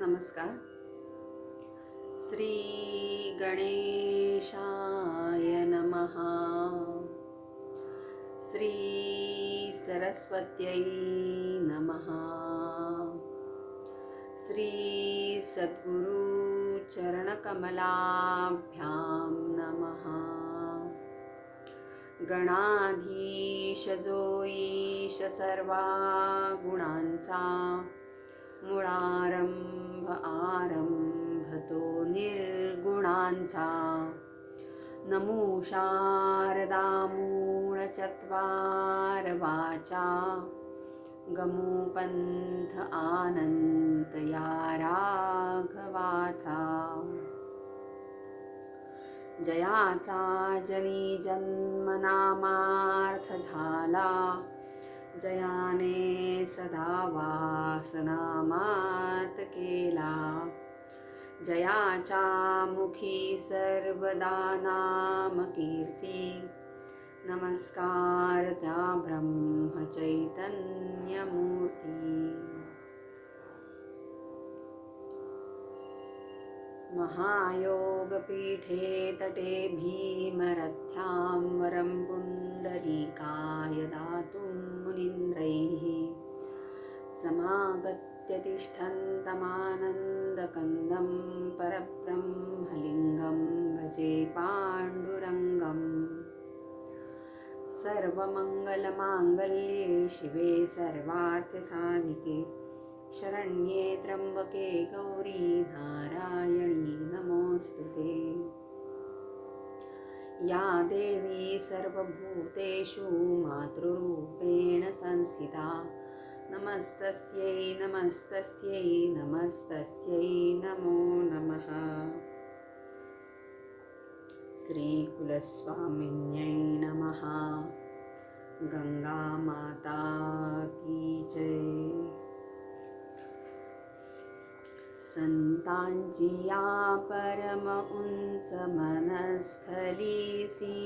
नमस्कार. श्री गणेशाय नमः. श्री सरस्वत्यै नमः. श्री सद्गुरु चरणकमलाभ्यां नमः. गणाधीश जो ईश सर्वा गुणांचा, मुळारंभ आरंभ तो निर्गुणांचा. नमो शारदा मूळ चत्वार वाचा, गमो पंथ आनंत या राघवाचा. जयाचा जनी जन्म नामार्थ झाला, जयाने सदा वास नामात केला. जयाच्या मुखी सर्वदा नाम कीर्ती, नमस्कार त्या ब्रह्म चैतन्य मूर्ती. महायोगपीठे तटे भीमरथ्यां वरं पुण्डरीकाय दातुं मुनीन्द्रैः समागत्य तिष्ठन्तमानन्दकन्दं परब्रह्मलिङ्गं भजे पाण्डुरङ्गम्. सर्वमङ्गलमाङ्गल्ये शिवे सर्वार्थसाधिके, शरण्ये त्र्यंबके गौरी नारायणी नमोस्तुते. या देवी सर्वभूतेषु मातृरूपेण संस्थिता, नमस्तस्यै नमस्तस्यै नमस्तस्यै नमो नमः. श्रीकुलस्वामिन्यै नमः. गंगा माता की जय. संतांची या परम उंच मनस्थलीसी,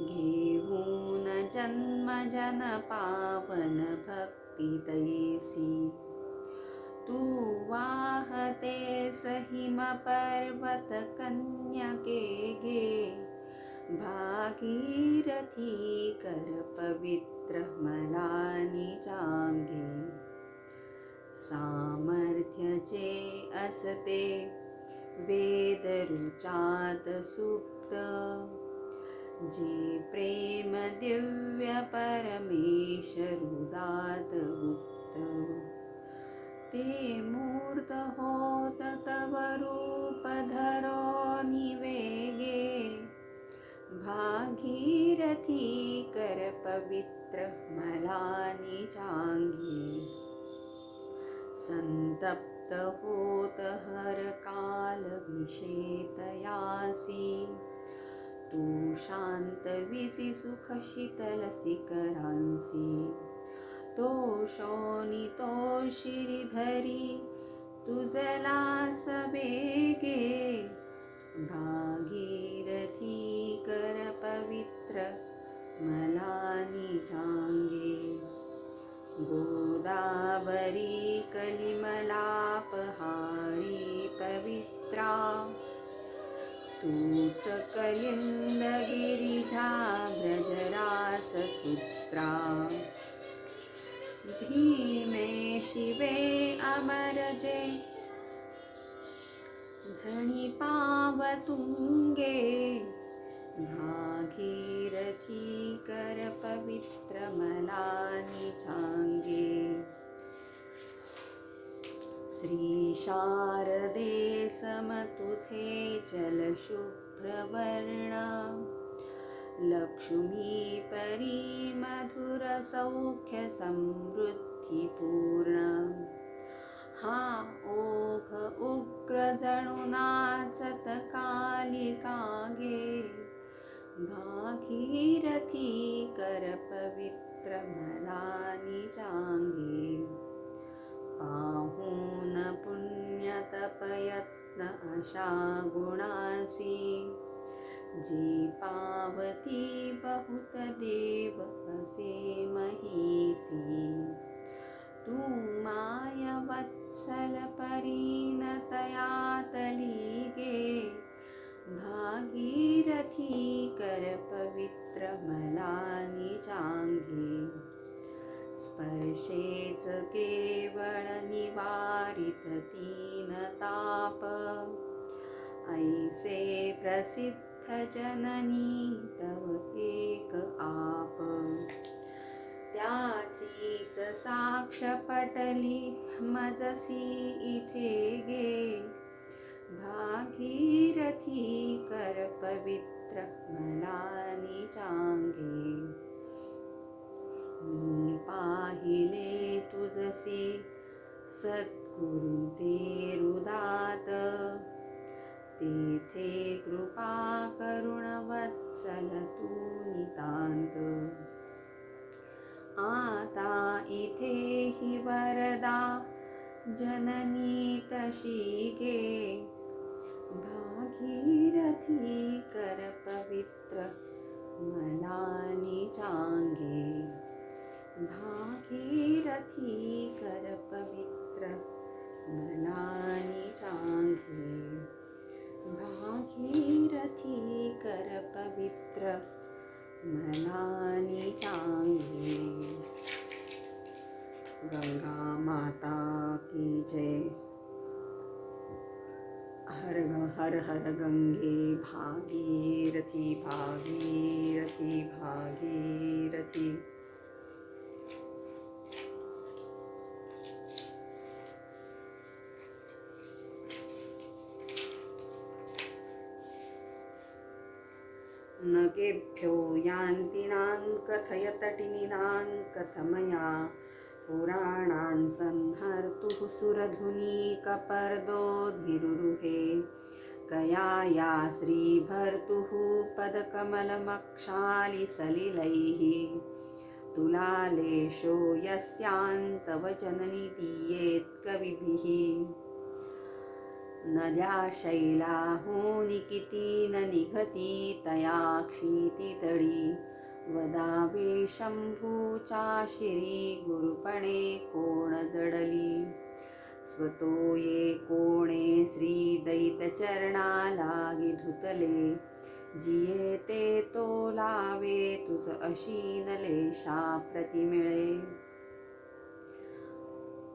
घेऊन जन्म जन पावन भक्ती तैसी. तू वाहते सहिम पर्वत कन्यके गे, भागीरथी कर पवित्र मला निजांगे. सामर्थ्यचे असते वेद रुचात सुप्त, जे प्रेम दिव्य परमेशरुदात गुप्त. ते मूर्त होत तव रूप धरो निवेगे, भागीरथी कर पवित्र मला निजांगी. संतप्त होत हर काल विषेतयासी, तू शांत विसी सुख शीतल शिखरांसी. तो शोणितो श्रीधरी तुझला सवेगे, भागीरथी कर पवित्र मला निजांगे. गोदावरी कलिमलापहारी पवित्रा, तूच कलिंद गिरिजा ब्रजरास सूत्रा. भीमे शिवे अमरजे झणी पावतुंगे, भागीरथी कर पवित्र मला निजांगे. श्री शारदे सम तुझे जल शुभ्रवर्ण, लक्ष्मी परी मधुर सौख्य समृद्धी पूर्ण. हा ओघ उग्र जणू नाचत कालिकागे, भागीरथी कर पवित्र मला निजांगे. पाहून पुण्य तपयत्न अशा गुणासी, जी पावती बहुत देव असे महीसी. तू माय वत्सल परी प्रसिद्ध जननी तव एक आप, त्याचीच साक्ष पटली मजसी इथे गे, भागीरथी कर पवित्र मला निचांगे, मी पाहिले तुझसी सद्गुरूचे रुदात, तेथे कृपा करुण वत्सल तू नितांत, आता इथे ही वरदा जननी तशी गे, भागीरथी कर पवित्र मला निचांगे, भागीरथी कर पवित्र मला निचांगे, भागीरथी कर पवित्र मला निचांगे। गंगा माता की जय। हर हर हर गंगे भागीरथी भागीरथी भागीरथी। नगेभ्यो यान्तीनां कथयतटिनीनां कथमया, पुराणान् संहर्तुः सुरधुनीकपर्दोद्गिरुरुहे, कयाया श्रीभर्तुः पदकमलमक्षालिसलिलैः, तुलालेशो यस्यान्तव जननि दीयेत् कविभिः, नद्या शैलाहूनि किती न निघती तया क्षितितडी, वदावे शंभूच्या शिरी गुरुपणे कोण जडली, स्वतो ये कोणे श्री दैतचरणा लागी धुतले, जिये ते तो लावे तुझ अशीनलेशा प्रतिमिळे।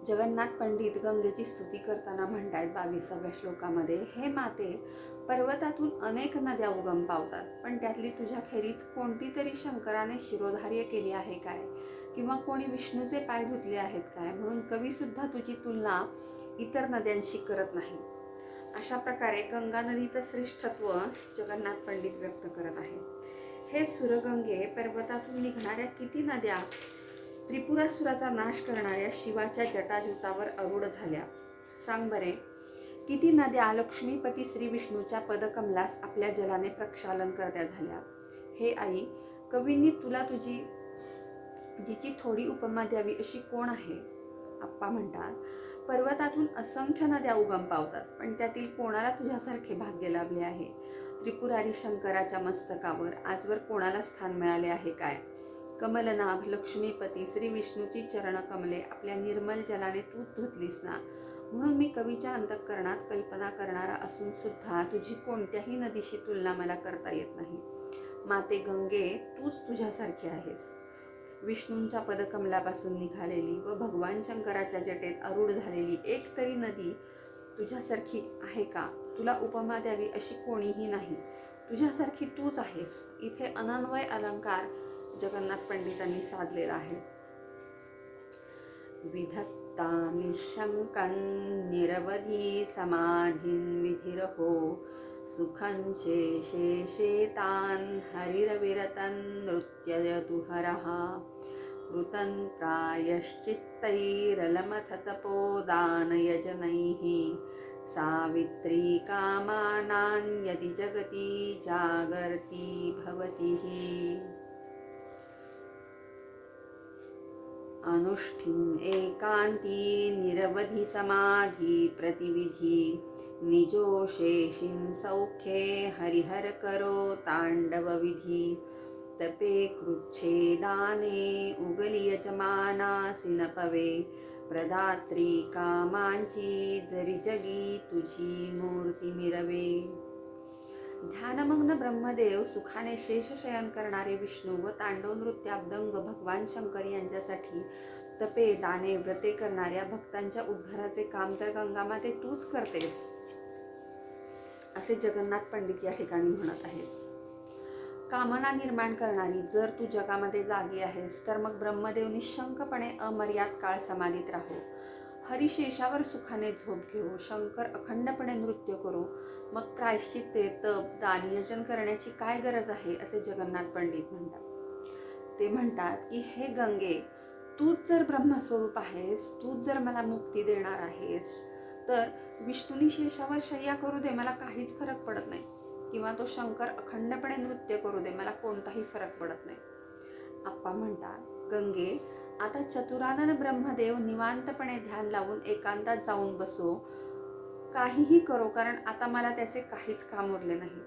जगन्नाथ पंडित गंगेची स्तुती करताना म्हणतायत 22व्या श्लोकामध्ये, हे माते, पर्वतातून अनेक नद्या उगम पावतात, पण त्यातली तुझ्या खेरीज कोणती तरी शंकराने शिरोधार्य केली आहे काय, किंवा कोणी विष्णूचे पाय धुतले आहेत काय, म्हणून कवी सुद्धा तुझी तुलना इतर नद्यांशी करत नाही। अशा प्रकारे गंगा नदीचं श्रेष्ठत्व जगन्नाथ पंडित व्यक्त करत आहे। हे सुरगंगे, पर्वतातून निघणाऱ्या किती नद्या त्रिपुरासुराचा नाश करणाऱ्या शिवाच्या जटाजूटावर आरूढ झाल्या, सांग बरे। किती नद्या लक्ष्मीपती श्री विष्णूच्या पदकमलास आपल्या जलाने प्रक्षालन करत्या झाल्या। हे आई, कवींनी तुला जिची थोडी उपमा द्यावी अशी कोण आहे। आप्पा म्हणतात, पर्वतातून असंख्य नद्या उगम पावतात, पण त्यातील कोणाला तुझ्यासारखे भाग्य लाभले आहे। त्रिपुरारी शंकराच्या मस्तकावर आजवर कोणाला स्थान मिळाले आहे काय। कमलनाभ लक्ष्मीपती श्री विष्णूची चरणकमले आपल्या निर्मल जलाने तूच धुतलीस ना, म्हणून मी कवीच्या अंतःकरणात कल्पना करणारा असून सुद्धा तुझी कोणत्याही नदीशी तुलना मला करता येत नाही। माते गंगे, तूच तुझ्यासारखी आहेस। विष्णूंच्या पदकमलापासून निघालेली व भगवान शंकराच्या जटेत आरूढ झालेली एक तरी नदी तुझ्यासारखी आहे का। तुला उपमा द्यावी अशी कोणीही नाही, तुझ्यासारखी तूच आहेस। इथे अनन्वय अलंकार जगन्नाथ पंडितांनी साधलेला आहे। विधत्ता निशंकं निरवधी समाधिं विधिरहो, सुखं शेषेतान् हरिरविरतं नृत्ययतु हरः, कृतं प्रायश्चित्तैरलमथ तपोदानयजनैः, सावित्री कामानां यदि जगति जागर्ति भवति। अनुष्ठिन एकांती निरवधि समाधि प्रतिविधि, निजोशेषिन सौख्ये हरिहर करो तांडव विधि, तपे कृच्छेदाने उगली यजमानासी न पवे, प्रदात्री कामांची जरी जगी तुझी मूर्ती मिरवे। ध्यानमग्न ब्रह्मदेव, सुखाने शेषशयन करणारे विष्णू व तांडव नृत्याब्दंग भगवान शंकर यांच्यासाठी तपे दाने व्रते करणाऱ्या भक्तांच्या उद्धाराचे काम तर गंगामाते तूच करतेस। असे जगन्नाथ पंडित या ठिकाणी म्हणत आहेत. कामना निर्माण करणारी जर तू जगामध्ये जागी आहेस तर मग ब्रह्मदेव निशंकपणे अमर्याद काळ समाधीत राहो. हरिशेषावर सुखाने झोप घेऊ. शंकर अखंडपणे नृत्य करू. मग प्रायश्चित्ते, तप, दान, यजन करण्याची काय गरज आहे, असे जगन्नाथ पंडित म्हणतात. ते म्हणतात की हे गंगे, तूच जर ब्रह्मस्वरूप आहेस, तूच जर मला मुक्ती देणार आहेस, तर विष्णूनी शेषावर शय्या करू दे, मला काहीच फरक पडत नाही. किंवा तो शंकर अखंडपणे नृत्य करू दे, मला कोणताही फरक पडत नाही. आप्पा म्हणतात, गंगे, आता चतुरानन ब्रह्मदेव निवांतपणे ध्यान लावून एकांतात जाऊन बसो, काहीही करो, कारण आता मला त्याचे काहीच काम उरले नाही.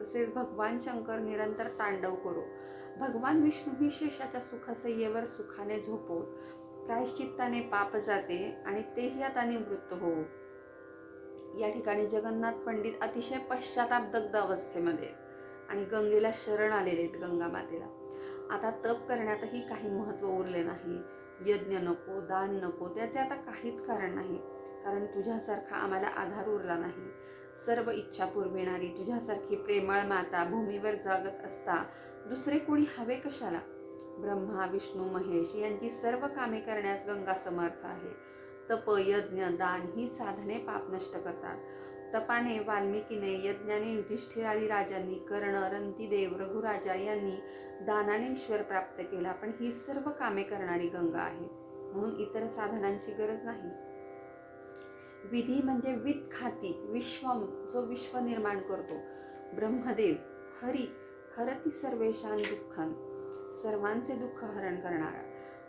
तसेच भगवान शंकर निरंतर तांडव करो. भगवान विष्णूही शेषाच्या सुखसय्येवर सुखाने झोपो. प्रायश्चित्ताने पाप जाते आणि तेही आता निवृत्त होऊ. या ठिकाणी जगन्नाथ पंडित अतिशय पश्चातापदग्ध अवस्थेमध्ये आणि गंगेला शरण आलेले आहेत, गंगा मातेला. आता तप करण्यातही काही महत्त्व उरले नाही. यज्ञ नको, दान नको, त्याचे आता काहीच कारण नाही, कारण तुझ्यासारखा आम्हाला आधार उरला नाही. सर्व इच्छा पुरविणारी तुझ्यासारखी प्रेमळ माता भूमीवर जागत असता दुसरे कोणी हवे कशाला? ब्रह्मा, विष्णू, महेश यांची सर्व कामे करण्यास गंगा समर्थ आहे. तप, यज्ञ, दान ही साधने पाप नष्ट करतात. तपाने वाल्मिकीने, यज्ञाने युधिष्ठिरादी राजांनी, कर्ण, रंतिदेव, रघुराजा यांनी दानाने ईश्वर प्राप्त केला. पण ही सर्व कामे करणारी गंगा आहे, म्हणून इतर साधनांची गरज नाही. विधी म्हणजे वित्खाती, विश्वम, जो विश्व निर्माण करतो. ब्रह्मदेव, हरी, हरती सर्वेशान दुःखं, सर्वांचे दुःख हरण करणारा.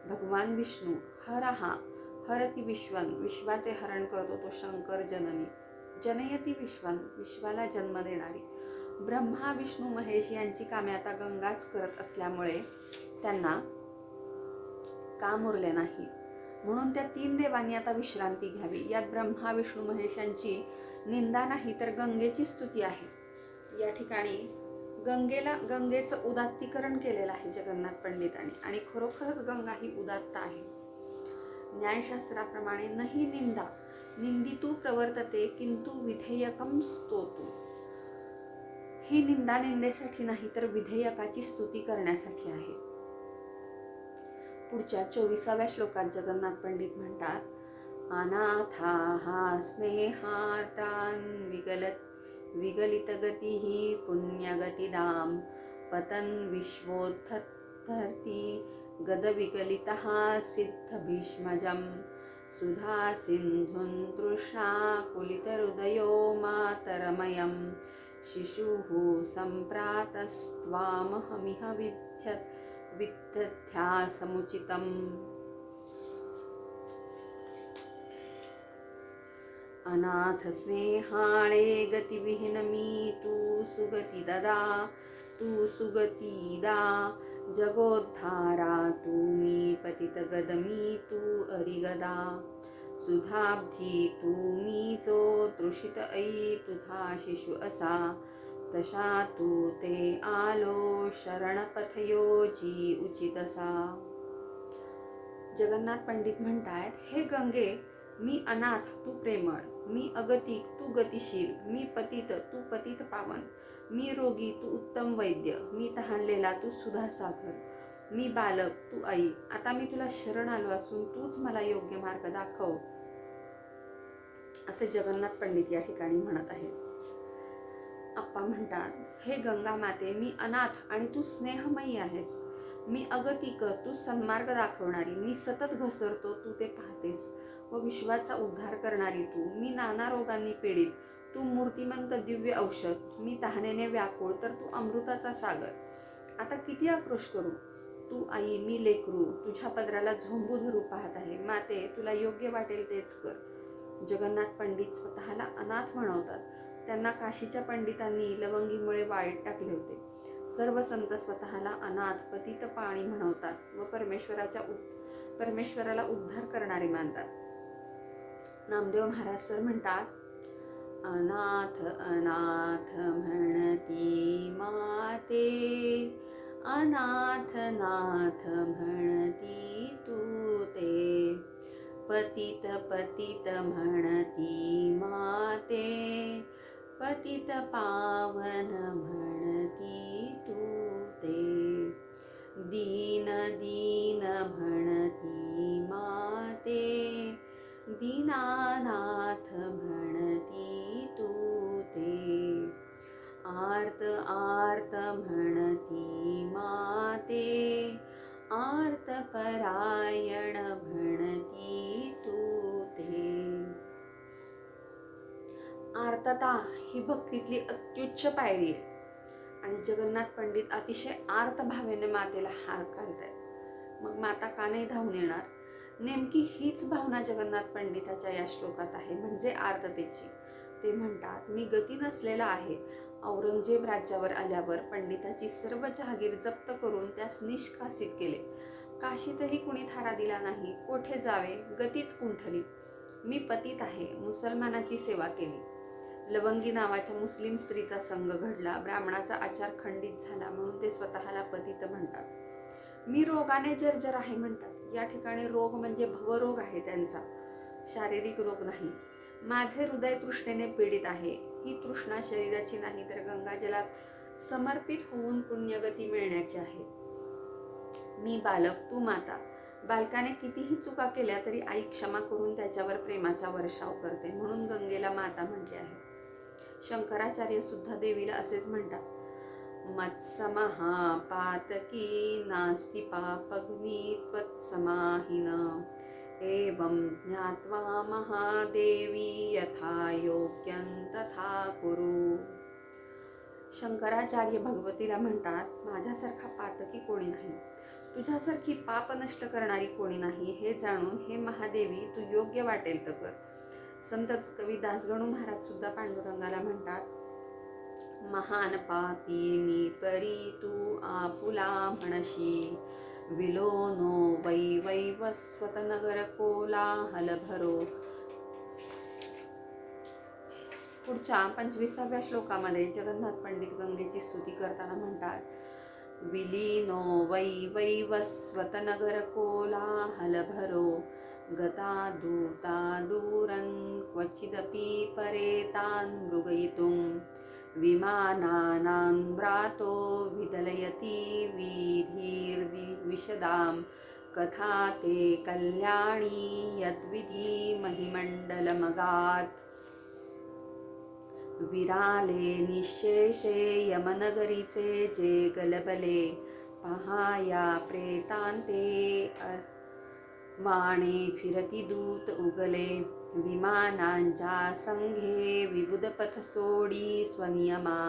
भगवान विष्णू, हरहा, हरती विश्वन, विश्वाचे हरण करतो तो शंकर. जननी, जनयती विश्वन, विश्वाला जन्म देणारी. ब्रह्मा, विष्णू, महेश यांची कामे आता गंगाच करत असल्यामुळे त्यांना काम उरले नाही. म्हणून त्या 3 देवांनी आता विश्रांती घ्यावी. यात ब्रह्मा, विष्णू, महेश यांची निंदा नाही, तर गंगेची स्तुती आहे. या ठिकाणी गंगेचं उदात्तीकरण केलेलं आहे जगन्नाथ पंडितांनी, आणि खरोखरच गंगा ही उदात्त आहे. न्यायशास्त्राप्रमाणे नहि निंदा निंदितू प्रवर्तते किंतु विधेयकम स्तोतू. ही निंदा निंदेसाठी नाही, तर विधेयकाची स्तुती करण्यासाठी आहे. पुढच्या 24व्या श्लोकात जगन्नाथ पंडित म्हणतात, अनाथा स्नेहार्तान विगलितगतिः पुण्यगतिदाम पतन विश्वोत्थर्ती गदविगलितः सिद्ध भीष्मजं सुधा सिंधुं तृष्णाकुलितहृदयो मातरमयं शिशुः सम्प्रातस्त्वामहमिह विदध्यासमुचितम्. अनाथ स्नेहाळे गतिविहीन मी तू सुगती दा जगोद्धारा तू मी पतित गद मी तू अरिगदा सुधाब्धी तू मी जो तृषित ऐ तुझा शिशु असा तशा तू ते आलो शरणपथयोची उचितसा. जगन्नाथ पंडित म्हणतायत, हे गंगे, मी अनाथ तू प्रेमळ, मी अगतिक तू गतिशील, मी पतित तू पतित पावन, मी रोगी तू उत्तम वैद्य, मी तहानलेला तू सुधा सागर, मी बालक तू आई. आता मी तुला शरण आलो असून तूच मला योग्य मार्ग दाखव, असे जगन्नाथ पंडित या ठिकाणी म्हणत आहेत. आप्पा म्हणतात, हे गंगा माते, मी अनाथ आणि तू स्नेहमयी आहेस. मी अगतिक, तू सन्मार्ग दाखवणारी, मी सतत घसरतो, तू ते पाहतेस व विश्वाचा उद्धार करणारी तू. मी नाना रोगांनी पीडित, तू मूर्तिमंत दिव्य औषध, मी तहानेने व्याकुळ, तर तू अमृताचा सागर. आता किती आक्रोश करू, तू आई, मी लेकरू, तुझ्या पदराला झोंबू धरू पाहत आहे. माते, तुला योग्य वाटेल तेच कर. जगन्नाथ पंडित स्वतःला अनाथ म्हणवतात. त्यांना काशीच्या पंडितांनी लवंगीमुळे वाळीत टाकले होते. सर्व संत स्वतःला अनाथ, पतित पाणी म्हणवतात व परमेश्वराला उद्धार करणारे मानतात. नामदेव महाराज सर म्हणतात, अनाथ अनाथ म्हणती माते, अनाथ नाथ म्हणती तू ते, पतित पतित म्हणती माते, पतित पावन म्हणती तू ते, दीन दीन म्हणती माते, दीनानाथ म्हणती तू ते, आर्त आर्त म्हणती माते, आर्त परायण म्हणती तू ते. आर्तता ही भक्तीतली अत्युच्च पायरी आहे आणि जगन्नाथ पंडित अतिशय आर्त भावेने मातेला हाक घालतायत. मग माता का नाही धावून येणार? नेमकी हीच भावना जगन्नाथ पंडिताच्या या श्लोकात आहे, म्हणजे आर्ततेची. ते म्हणतात, मी गती नसलेला आहे. औरंगजेब राज्यावर आल्यावर पंडिताची सर्व जहागीर जप्त करून त्यास निष्कासित केले. काशीतही कुणी थारा दिला नाही. कोठे जावे, गतीच कुंठली. मी पतित आहे. मुसलमानाची सेवा केली. लवंगी नावाच्या मुस्लिम स्त्रीचा संग घडला. ब्राह्मणाचा आचार खंडित झाला म्हणून ते स्वतःला पतित म्हणतात. मी रोगाने जर्जर आहे म्हणतात. या ठिकाणी रोग म्हणजे भवरोग आहे त्यांचा, शारीरिक रोग नाही. माझे हृदय तृष्णेने पीडित आहे. ही तृष्णा शरीराची नाही तर गंगाजलात समर्पित होऊन पुण्यगती मिळण्याची आहे. मी बालक, तू माता. बालकाने कितीही चुका केल्या तरी आई क्षमा करून त्याच्यावर प्रेमाचा वर्षाव करते, म्हणून गंगेला माता म्हटले आहे. शंकराचार्य सुद्धा देवीला असेच म्हणतात. मत्समहा पातकी नास्ति पापग्नि त्वत्समाहिन, एवं ज्ञात्वा महादेवी यथा योग्यं तथा कुरु. शंकराचार्य भगवतीला म्हणतात, माझ्यासारखा पातकी कोणी नाही, तुझ्यासारखी पाप नष्ट करणारी कोणी नाही. हे जाणून हे महादेवी तू योग्य वाटेल तर कर. संत कवी दासगणू महाराज सुद्धा पांडुरंगाला म्हणतात, महान पापी मी परी तू आपुला म्हणशी, विलोनो वै वैवस्वत नगर कोलाहल भरो. पुढच्या 25व्या श्लोकामध्ये जगन्नाथ पंडित गंगेची स्तुती करताना म्हणतात, विलीनो वै वैवस्वत नगर कोलाहल भरो, गता दूता दूरं क्वचिदपि परेतान् मृगयितुं, विमानानां व्रातो विदलयति विधिर्विशदां, कथा ते कल्याणी यद्विधी महिमण्डलमगात्. विराले निशेषे यमनगरीचे जे गलबले, पहाया प्रेतांते माणे फिरती दूत उगले, विमानांच्या संघे विबुध पथ सोडी स्वनियमा,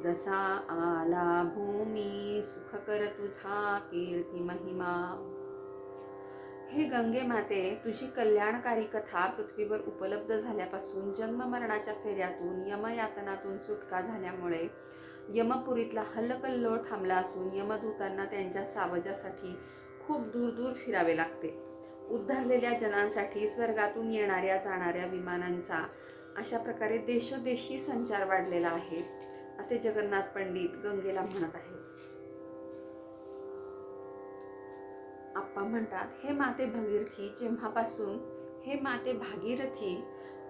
जसा आला भूमी सुखकर तुझा कीर्ती महिमा. हे गंगे माते, तुझी कल्याणकारी कथा पृथ्वीवर उपलब्ध झाल्यापासून जन्म मरणाच्या फेऱ्यातून यमयातनातून सुटका झाल्यामुळे यमपुरीतला हल्लकल्लोळ थांबला असून यमदूतांना त्यांच्या सावजासाठी खूप दूर दूर फिरावे लागते. उद्धारलेल्या जनांसाठी स्वर्गातून येणाऱ्या जाणाऱ्या विमानांचा अशा प्रकारे देशोदेशी संचार वाढलेला आहे, असे जगन्नाथ पंडित गंगेला म्हणत आहेत. आप्पा म्हणतात, हे माते भागीरथी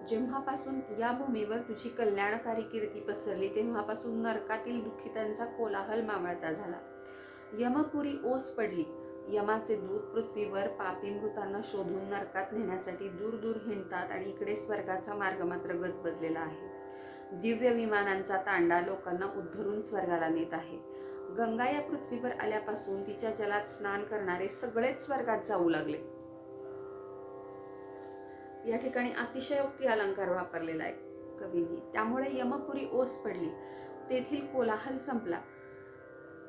जेव्हापासून या भूमीवर तुझी कल्याणकारी कीर्ती पसरली तेव्हापासून नरकातील दुःखितांचा कोलाहल मावळता झाला. यमपुरी ओस पडली. यमाचे दूत पृथ्वीवर पापी मृतांना शोधून नरकात नेण्यासाठी दूर दूर हिंडतात आणि इकडे स्वर्गाचा मार्ग मात्र गजबजलेला आहे. दिव्य विमानांचा तांडा लोकांना उद्धरून स्वर्गाला नेत आहे. गंगा या पृथ्वीवर आल्यापासून तिच्या जलात स्नान करणारे सगळेच स्वर्गात जाऊ लागले. या ठिकाणी अतिशयोक्ती अलंकार वापरलेला आहे कवींनी. त्यामुळे यमपुरी ओस पडली. तेथील कोलाहल संपला.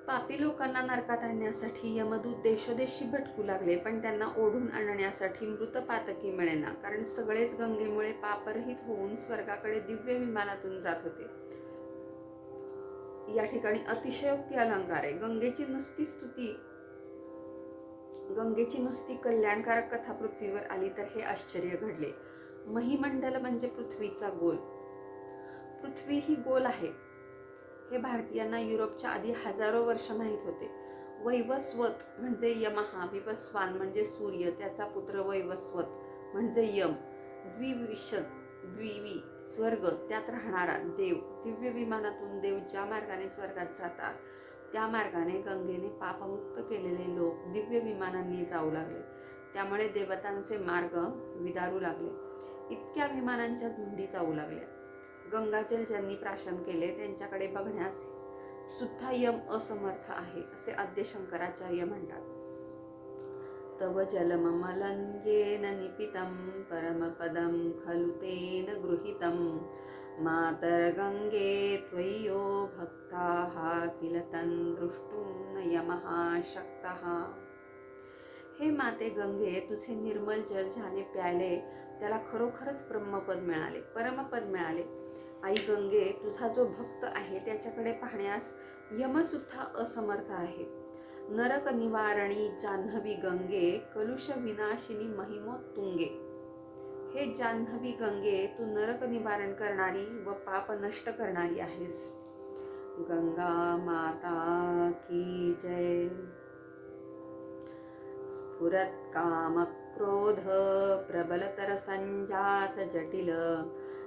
पापी लोकांना नरकात आणण्यासाठी यमदूत देशोदेशी भटकू लागले, पण त्यांना ओढून आणण्यासाठी मृत पातकी मिळेना, कारण सगळेच गंगेमुळे पापरहित होऊन स्वर्गाकडे दिव्य विमानातून जात होते. या ठिकाणी अतिशयोक्ती अलंकार आहे. गंगेची नुसती कल्याणकारक कथा पृथ्वीवर आली तर हे आश्चर्य घडले. महिमंडल म्हणजे पृथ्वीचा गोल. पृथ्वी ही गोल आहे हे भारतीयांना युरोपच्या आधी हजारो वर्ष माहीत होते. वैवस्वत म्हणजे यमहा, विवस्वान म्हणजे सूर्य, त्याचा पुत्र वैवस्वत म्हणजे यम, द्विवी स्वर्ग, त्यात राहणारा देव, दिव्य विमानातून देव ज्या मार्गाने स्वर्गात जातात त्या मार्गाने गंगेने पापमुक्त केलेले लोक दिव्य विमानांनी जाऊ लागले. त्यामुळे देवतांचे मार्ग विदारू लागले. इतक्या विमानांच्या झुंडी जाऊ लागल्या. गंगाजल ज्यांनी प्राशन केले त्यांच्याकडे बघण्यास सुद्धा यम असमर्थ आहे, असे आद्य शंकराचार्य म्हणतात. तव जलममलंगेन निपितं परमपदं खलु तेन गृहीतं मातर्गंगे त्वय्यो भक्ताः किल तं दृष्टुं न यमः शक्तः. हे माते गंगे, तुझे निर्मल जल ज्याने प्याले त्याला खरोखरच ब्रह्मपद मिळाले, परमपद मिळाले. आई गंगे, तुझा जो भक्त आहे त्याच्याकडे पाहण्यास यमसुद्धा असमर्थ आहे. नरक निवारणी जान्हवी गंगे, कलुष विनाशिनी महिमोत्तुंगे. हे जान्हवी गंगे, तू नरक निवारण करणारी व पाप नष्ट करणारी आहेस. गंगा माता की जय. स्फुरत काम क्रोध प्रबलतर संजात जटिल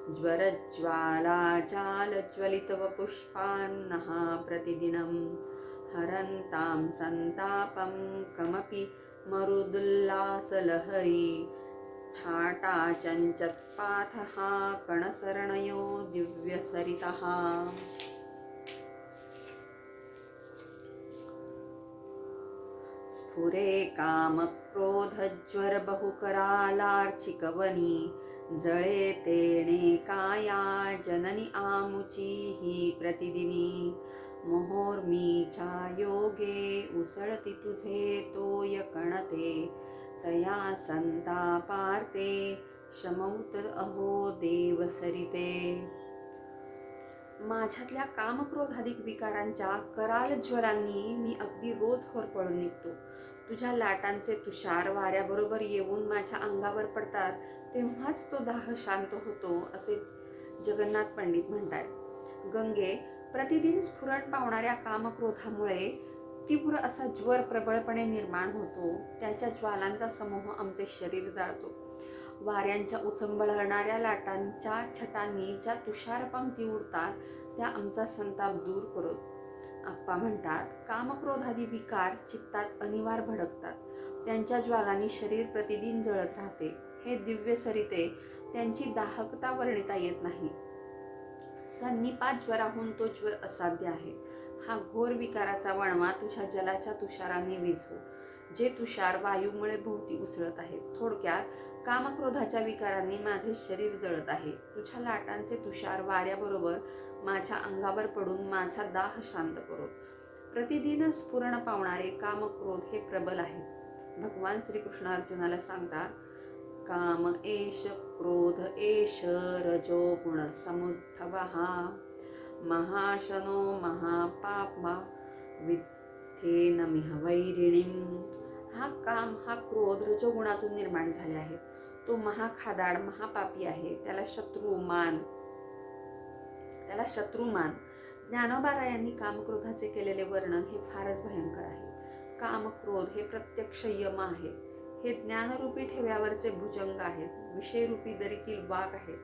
ज्वरज्वाला जाल ज्वलित व पुष्पान्नः प्रतिदिनं हरन्तां संतापं कमपि मरुदुल्लासलहरी छाटा चञ्चत्पाथः कणसरणयो दिव्यसरितः. स्फुरे कामक्रोधज्वर बहुकरालार्चिकवनी जळे तेणे काया जननी आमुची ही प्रतिदिनी. मोहोर्मीच्या योगे उसळती तुझे तोय कणते तया संतापार्ते शमौत अहो देव सरिते. माझ्यातल्या कामक्रोधाधिक विकारांच्या कराल ज्वरांनी मी अगदी रोज होरपळून निघतो. तुझ्या लाटांचे तुषार वाऱ्याबरोबर येऊन माझ्या अंगावर पडतात तेव्हाच तो दाह शांत होतो, असे जगन्नाथ पंडित म्हणतात. गंगे, प्रतिदिन स्फुरण पावणाऱ्या कामक्रोधामुळे तीव्र असा ज्वर प्रबळपणे निर्माण होतो. त्याच्या ज्वालांचा समूह आमचे शरीर जाळतो. वाऱ्यांच्या उचंबळणाऱ्या लाटांच्या छटांनी ज्या तुषार पंक्ती उडतात त्या आमचा संताप दूर करत. आप्पा म्हणतात, कामक्रोधादी विकार चित्तात अनिवार भडकतात. त्यांच्या ज्वालांनी शरीर प्रतिदिन जळत राहते. हे दिव्य सरिते, त्यांची दाहकता वर्णिता येत नाही. सन्निपात ज्वराहून तो ज्वर असाध्य आहे. हा घोर विकाराचा वणवा तुझ्या जलाच्या तुषारांनी विझव, जे तुषार वायूमुळे भोवती उसळत आहेत. थोडक्यात, कामक्रोधाच्या विकारांनी माझे शरीर जळत आहे. तुझ्या लाटांचे तुषार वाऱ्याबरोबर माझ्या अंगावर पडून माझा दाह शांत करो. प्रतिदिन स्फुरण पावणारे कामक्रोध हे प्रबल आहेत. भगवान श्रीकृष्ण अर्जुनाला सांगतात, काम एष क्रोध एष रजो गुण समुद्भवः महाशनो महापाप्मा विद्धेनमिह वैरिणीं. हा काम, हा क्रोध रजोगुणातून निर्माण झाले आहे. तो महाखादाड, महापापी आहे. त्याला शत्रू मान. ज्ञानोबारायांनी कामक्रोधाचे केलेले वर्णन हे फारच भयंकर आहे. कामक्रोध हे प्रत्यक्ष यम आहे. हे ज्ञानरूपी ठेव्यावरचे भुजंग आहेत. विषयरूपी दरीतील वाघ आहेत.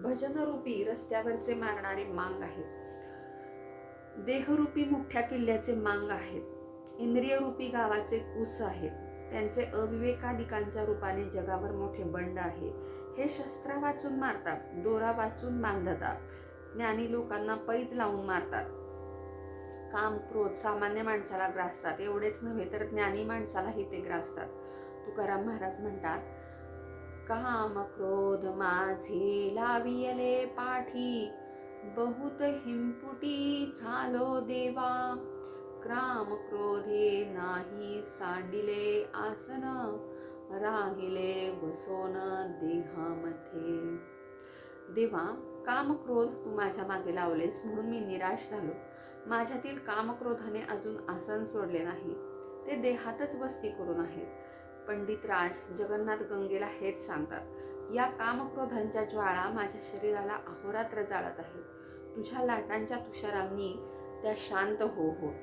भजनरूपी रस्त्यावरचे मारणारे मांग आहेत. देहरूपी मुठ्या किल्ल्याचे मांग आहेत. इंद्रियरूपी गावाचे कुस आहेत. त्यांचे अविवेकादिकांच्या रूपाने जगावर मोठे बंड आहे. हे शस्त्र वाचून मारतात, दोरा वाचून बांधतात, ज्ञानी लोकांना पैज लावून मारतात. काम क्रोध सामान्य माणसाला ग्रासतात. एवढेच नव्हे तर ज्ञानी माणसालाही ते ग्रासतात. तुकाराम महाराज म्हणतात, काम क्रोध माझे लावियले पाठी बहुत हिंपुटी झालो देवा. क्राम क्रोधे नाही सांडिले आसन राहिले बसोन देहामध्ये. देवा, कामक्रोध तू माझ्या मागे लावलेस म्हणून मी निराश झालो. माझ्यातील कामक्रोधाने अजून आसन सोडले नाही. ते देहातच वस्ती करून आहेत. पंडित राज जगन्नाथ गंगेला हेच सांगतात, या कामक्रोधांच्या ज्वाळा माझ्या शरीराला अहोरात्र जाळत आहेत. तुझ्या लाटांच्या तुषारांनी त्या शांत हो.